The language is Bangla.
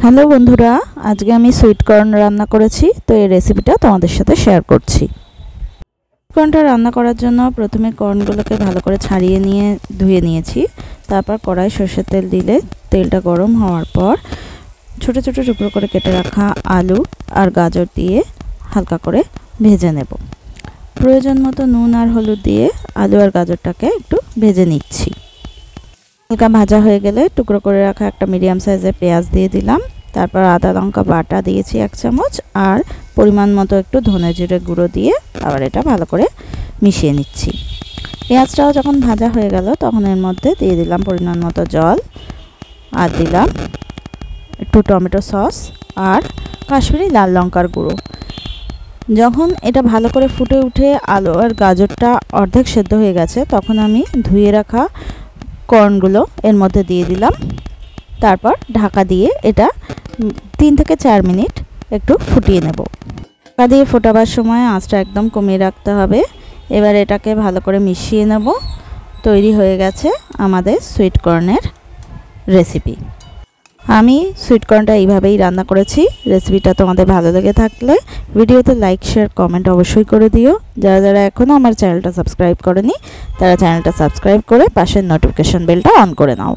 হ্যালো বন্ধুরা, আজকে আমি সুইট কর্ন রান্না করেছি। তো এই রেসিপিটা তোমাদের সাথে শেয়ার করছি। কর্নটা রান্না করার জন্য প্রথমে কর্নগুলোকে ভালো করে ছাড়িয়ে নিয়ে ধুয়ে নিয়েছি। তারপর কড়াই সরষের তেল দিলে তেলটা গরম হওয়ার পর ছোট ছোট টুকরো করে কেটে রাখা আলু আর গাজর দিয়ে হালকা করে ভেজে নেব। প্রয়োজন মতো নুন আর হলুদ দিয়ে আলু আর গাজরটাকে একটু ভেজে নিচ্ছি। হালকা ভাজা হয়ে গেলে টুকরো করে রাখা একটা মিডিয়াম সাইজের পেঁয়াজ দিয়ে দিলাম। তারপর আদা লঙ্কা বাটা দিয়েছি 1 চামচ, আর পরিমাণ মতো একটু ধনে জিরে গুঁড়ো দিয়ে আবার এটা ভালো করে মিশিয়ে নিচ্ছি। পেঁয়াজটাও যখন ভাজা হয়ে গেল তখন এর মধ্যে দিয়ে দিলাম পরিমাণ মতো জল, আর দিলাম একটু টমেটো সস আর কাশ্মীরি লাল লঙ্কার গুঁড়ো। যখন এটা ভালো করে ফুটে উঠে আলু আর গাজরটা অর্ধেক সেদ্ধ হয়ে গেছে তখন আমি ধুয়ে রাখা কর্নগুলো এর মধ্যে দিয়ে দিলাম। তারপর ঢাকা দিয়ে এটা 3 থেকে 4 মিনিট একটু ফুটিয়ে নেব। ঢাকা দিয়ে ফোটাবার সময় আঁচটা একদম কমিয়ে রাখতে হবে। এবার এটাকে ভালো করে মিশিয়ে নেব। তৈরি হয়ে গেছে আমাদের সুইট কর্নের রেসিপি। আমি সুইট কর্নটা এইভাবেই রান্না করেছি। রেসিপিটা তোমাদের ভালো লেগে থাকলে ভিডিওতে লাইক শেয়ার কমেন্ট অবশ্যই করে দিও। যারা যারা এখনও আমার চ্যানেলটা সাবস্ক্রাইব করেনি তারা চ্যানেলটা সাবস্ক্রাইব করে পাশের নোটিফিকেশন বেলটা অন করে নাও।